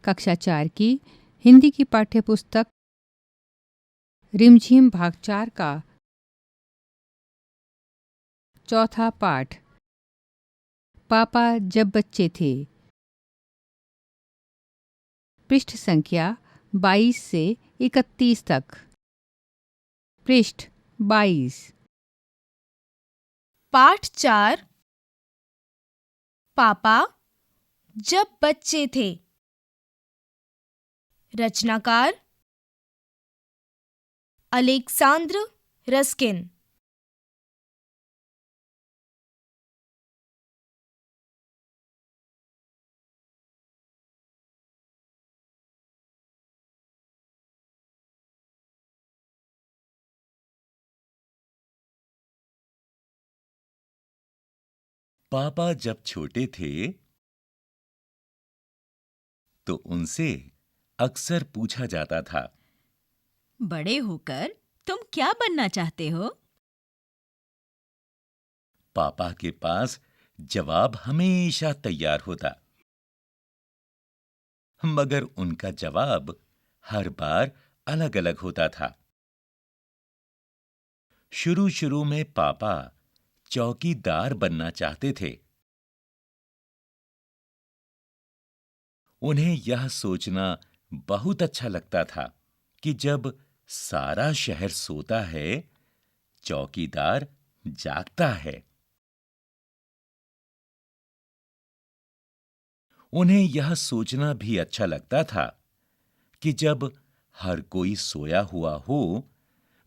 कक्षा 4 की हिंदी की पाठ्यपुस्तक रिमझिम भाग 4 का चौथा पाठ पापा जब बच्चे थे। पृष्ठ संख्या 22 से 31 तक। पृष्ठ 22। पाठ 4 पापा जब बच्चे थे। रचनाकार अलेक्सांद्र रस्किन। पापा जब छोटे थे तो उनसे अक्सर पूछा जाता था, बड़े होकर तुम क्या बनना चाहते हो? पापा के पास जवाब हमेशा तैयार होता, मगर उनका जवाब हर बार अलग-अलग होता था। शुरू-शुरू में पापा चौकीदार बनना चाहते थे। उन्हें यह सोचना बहुत अच्छा लगता था कि जब सारा शहर सोता है, चौकीदार जागता है। उन्हें यह सोचना भी अच्छा लगता था कि जब हर कोई सोया हुआ हो,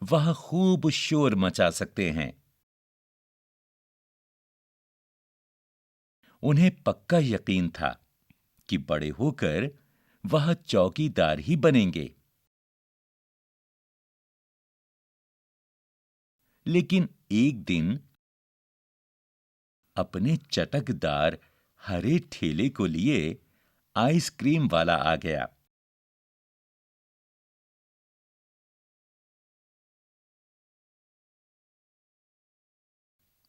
वह खूब शोर मचा सकते हैं। उन्हें पक्का यकीन था कि बड़े होकर वह चौकीदार ही बनेंगे। लेकिन एक दिन अपने चटकदार हरे ठेले को लिए आइसक्रीम वाला आ गया।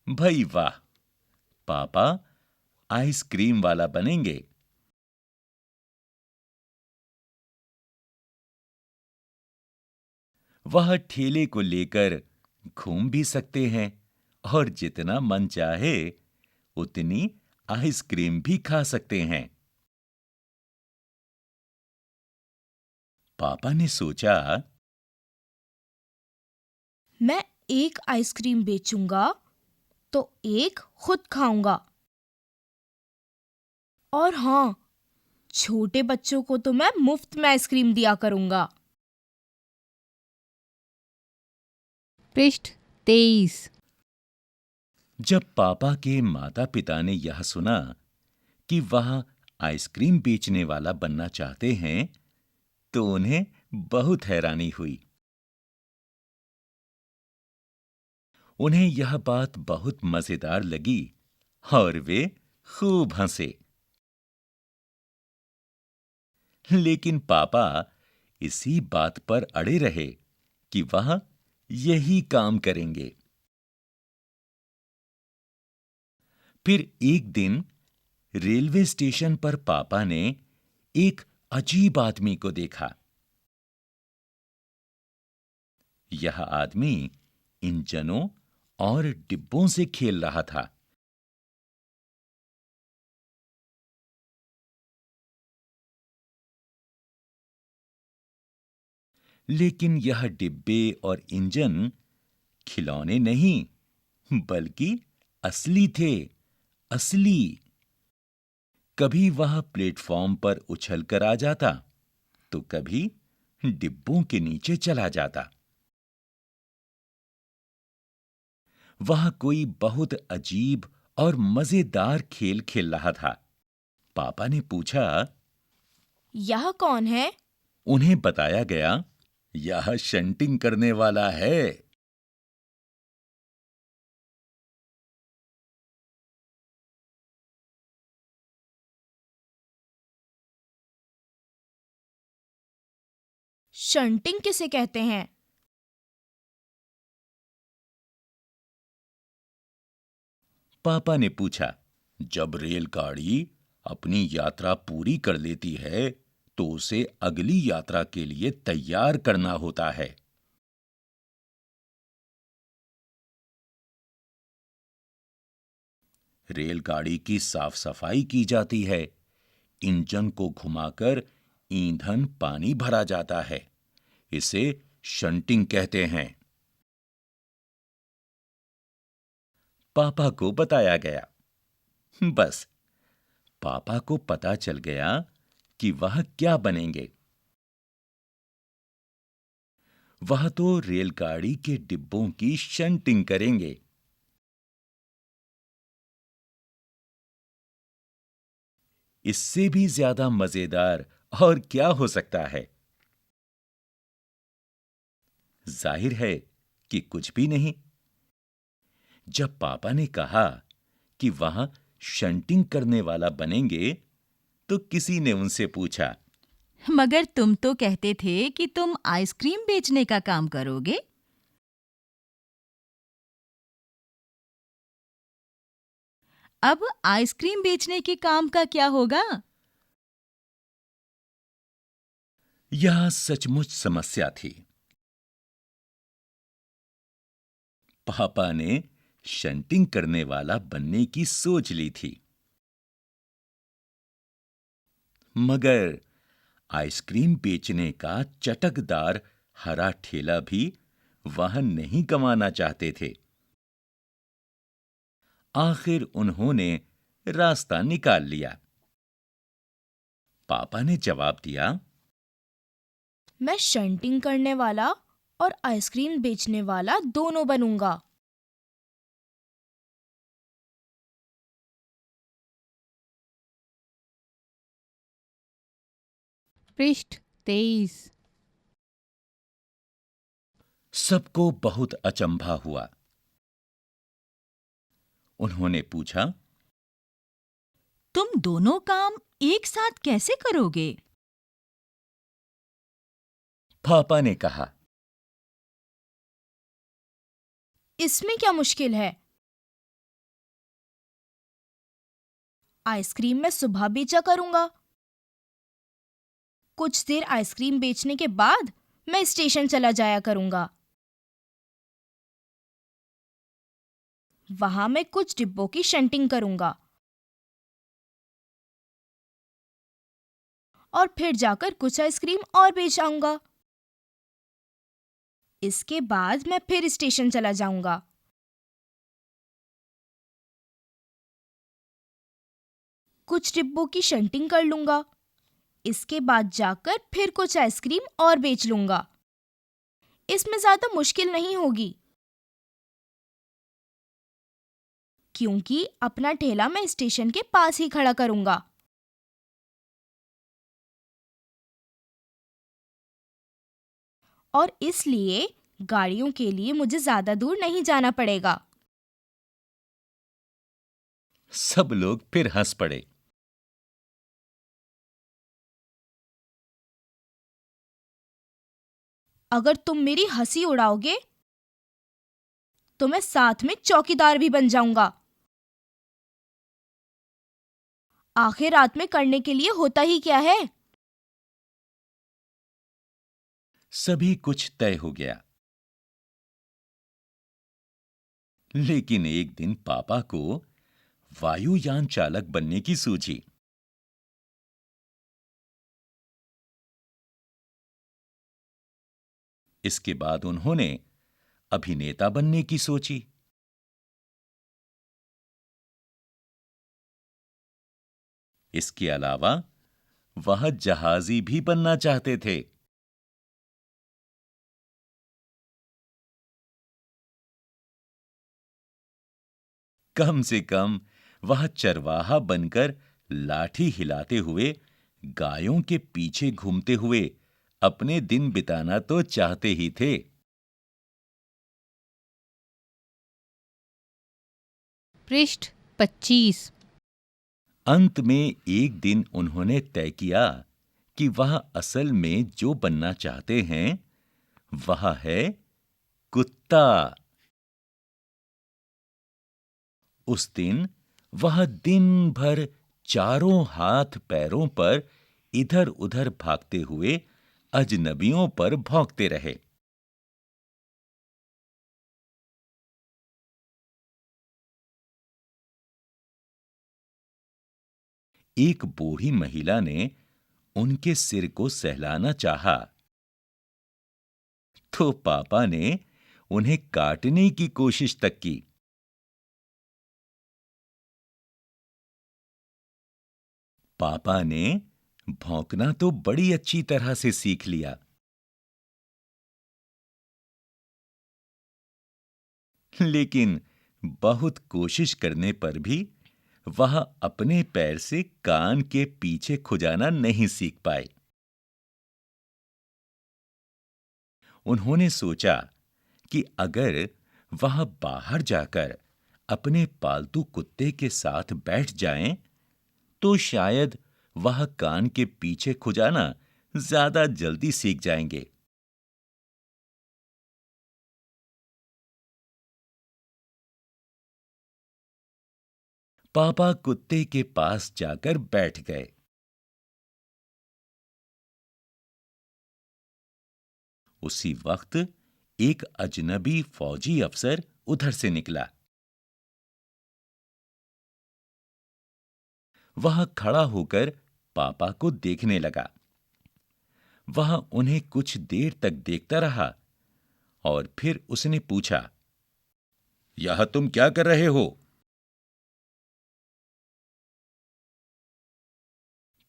भई वाह, पापा आइसक्रीम वाला बनेंगे। वह ठेले को लेकर घूम भी सकते हैं और जितना मन चाहे उतनी आइसक्रीम भी खा सकते हैं। पापा ने सोचा, मैं एक आइसक्रीम बेचूंगा तो एक खुद खाऊंगा। और हाँ, छोटे बच्चों को तो मैं मुफ्त में आइसक्रीम दिया करूंगा। पृष्ठ 23। जब पापा के माता-पिता ने यह सुना कि वह आइसक्रीम बेचने वाला बनना चाहते हैं, तो उन्हें बहुत हैरानी हुई। उन्हें यह बात बहुत मजेदार लगी और वे खूब हंसे। लेकिन पापा इसी बात पर अड़े रहे कि वह यही काम करेंगे। फिर एक दिन रेलवे स्टेशन पर पापा ने एक अजीब आदमी को देखा। यह आदमी इंजनों और डिब्बों से खेल रहा था। लेकिन यह डिब्बे और इंजन खिलौने नहीं, बल्कि असली थे, असली। कभी वह प्लेटफॉर्म पर उछलकर आ जाता, तो कभी डिब्बों के नीचे चला जाता। वह कोई बहुत अजीब और मजेदार खेल खेल रहा था। पापा ने पूछा, यह कौन है? उन्हें बताया गया, यह शंटिंग करने वाला है। शंटिंग किसे कहते हैं? पापा ने पूछा, जब रेलगाड़ी अपनी यात्रा पूरी कर लेती है, तो उसे अगली यात्रा के लिए तैयार करना होता है। रेलगाड़ी की साफ सफाई की जाती है। इंजन को घुमाकर ईंधन पानी भरा जाता है। इसे शंटिंग कहते हैं। पापा को बताया गया। बस पापा को पता चल गया कि वह क्या बनेंगे। वह तो रेलगाड़ी के डिब्बों की शंटिंग करेंगे। इससे भी ज्यादा मजेदार और क्या हो सकता है? जाहिर है कि कुछ भी नहीं। जब पापा ने कहा कि वहां शंटिंग करने वाला बनेंगे, तो किसी ने उनसे पूछा, मगर तुम तो कहते थे कि तुम आइसक्रीम बेचने का काम करोगे। अब आइसक्रीम बेचने के काम का क्या होगा? यह सचमुच समस्या थी। पापा ने शंटिंग करने वाला बनने की सोच ली थी, मगर आइसक्रीम बेचने का चटकदार हरा ठेला भी वह नहीं गंवाना चाहते थे। आखिर उन्होंने रास्ता निकाल लिया। पापा ने जवाब दिया, मैं शंटिंग करने वाला और आइसक्रीम बेचने वाला दोनों बनूंगा। पृष्ठ 23। सबको बहुत अचंभा हुआ। उन्होंने पूछा, तुम दोनों काम एक साथ कैसे करोगे? पापा ने कहा, इसमें क्या मुश्किल है? आइसक्रीम मैं सुबह बेचा करूंगा। कुछ देर आइसक्रीम बेचने के बाद मैं स्टेशन चला जाया करूंगा। वहां मैं कुछ डिब्बों की शंटिंग करूंगा और फिर जाकर कुछ आइसक्रीम और बेच आऊंगा। इसके बाद मैं फिर स्टेशन चला जाऊंगा। कुछ डिब्बों की शंटिंग कर लूंगा। इसके बाद जाकर फिर कुछ आइसक्रीम और बेच लूंगा। इसमें ज्यादा मुश्किल नहीं होगी, क्योंकि अपना ठेला मैं स्टेशन के पास ही खड़ा करूंगा। और इसलिए गाड़ियों के लिए मुझे ज्यादा दूर नहीं जाना पड़ेगा। सब लोग फिर हंस पड़े। अगर तुम मेरी हंसी उड़ाओगे तो मैं साथ में चौकीदार भी बन जाऊंगा। आखिर रात में करने के लिए होता ही क्या है? सभी कुछ तय हो गया। लेकिन एक दिन पापा को वायुयान चालक बनने की सूझी। इसके बाद उन्होंने अभिनेता बनने की सोची। इसके अलावा वह जहाजी भी बनना चाहते थे। कम से कम वह चरवाहा बनकर लाठी हिलाते हुए गायों के पीछे घूमते हुए अपने दिन बिताना तो चाहते ही थे। पृष्ठ 25। अंत में एक दिन उन्होंने तय किया कि वह असल में जो बनना चाहते हैं वह है कुत्ता। उस दिन वह दिन भर चारों हाथ पैरों पर इधर-उधर भागते हुए अजनबियों पर भौंकते रहे। एक बूढ़ी महिला ने उनके सिर को सहलाना चाहा, तो पापा ने उन्हें काटने की कोशिश तक की। पापा ने भौंकना तो बड़ी अच्छी तरह से सीख लिया, लेकिन बहुत कोशिश करने पर भी वह अपने पैर से कान के पीछे खुजाना नहीं सीख पाए। उन्होंने सोचा कि अगर वह बाहर जाकर अपने पालतू कुत्ते के साथ बैठ जाएं, तो शायद वह कान के पीछे खुजाना ज्यादा जल्दी सीख जाएंगे। पापा कुत्ते के पास जाकर बैठ गए। उसी वक्त एक अजनबी फौजी अफसर उधर से निकला। वह खड़ा होकर पापा को देखने लगा। वह उन्हें कुछ देर तक देखता रहा और फिर उसने पूछा, यह तुम क्या कर रहे हो?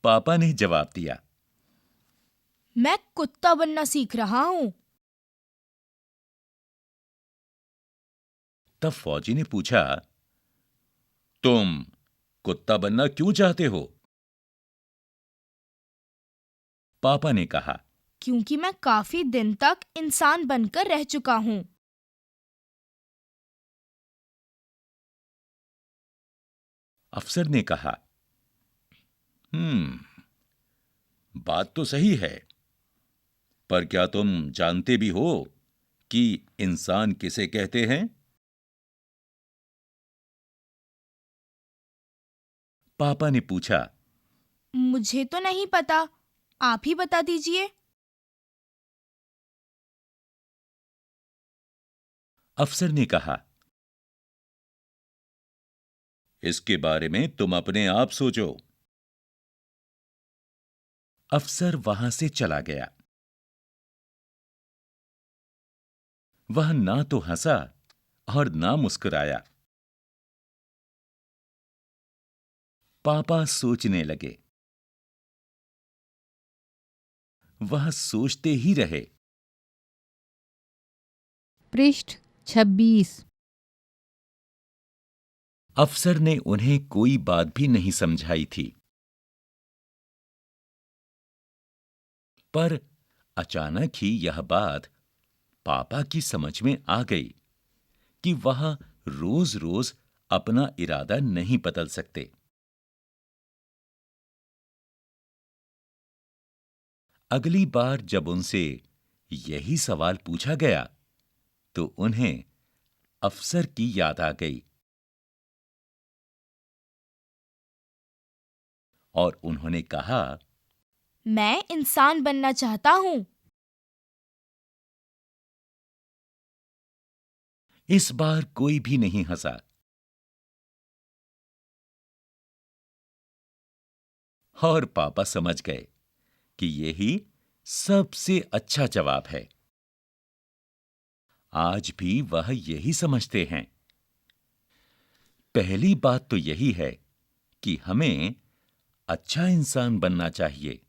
पापा ने जवाब दिया, मैं कुत्ता बनना सीख रहा हूँ। तब फौजी ने पूछा, तुम कुत्ता बनना क्यों चाहते हो? पापा ने कहा, क्योंकि मैं काफी दिन तक इंसान बनकर रह चुका हूँ। अफसर ने कहा, बात तो सही है, पर क्या तुम जानते भी हो कि इंसान किसे कहते हैं? पापा ने पूछा, मुझे तो नहीं पता, आप ही बता दीजिए। अफसर ने कहा, इसके बारे में तुम अपने आप सोचो। अफसर वहां से चला गया। वह ना तो हंसा और ना मुस्कुराया। पापा सोचने लगे। वह सोचते ही रहे। पृष्ठ 26। अफसर ने उन्हें कोई बात भी नहीं समझाई थी, पर अचानक ही यह बात पापा की समझ में आ गई कि वह रोज-रोज अपना इरादा नहीं बदल सकते। अगली बार जब उनसे यही सवाल पूछा गया, तो उन्हें अफसर की याद आ गई और उन्होंने कहा, मैं इंसान बनना चाहता हूँ। इस बार कोई भी नहीं हंसा और पापा समझ गए कि यही सबसे अच्छा जवाब है। आज भी वह यही समझते हैं। पहली बात तो यही है कि हमें अच्छा इंसान बनना चाहिए।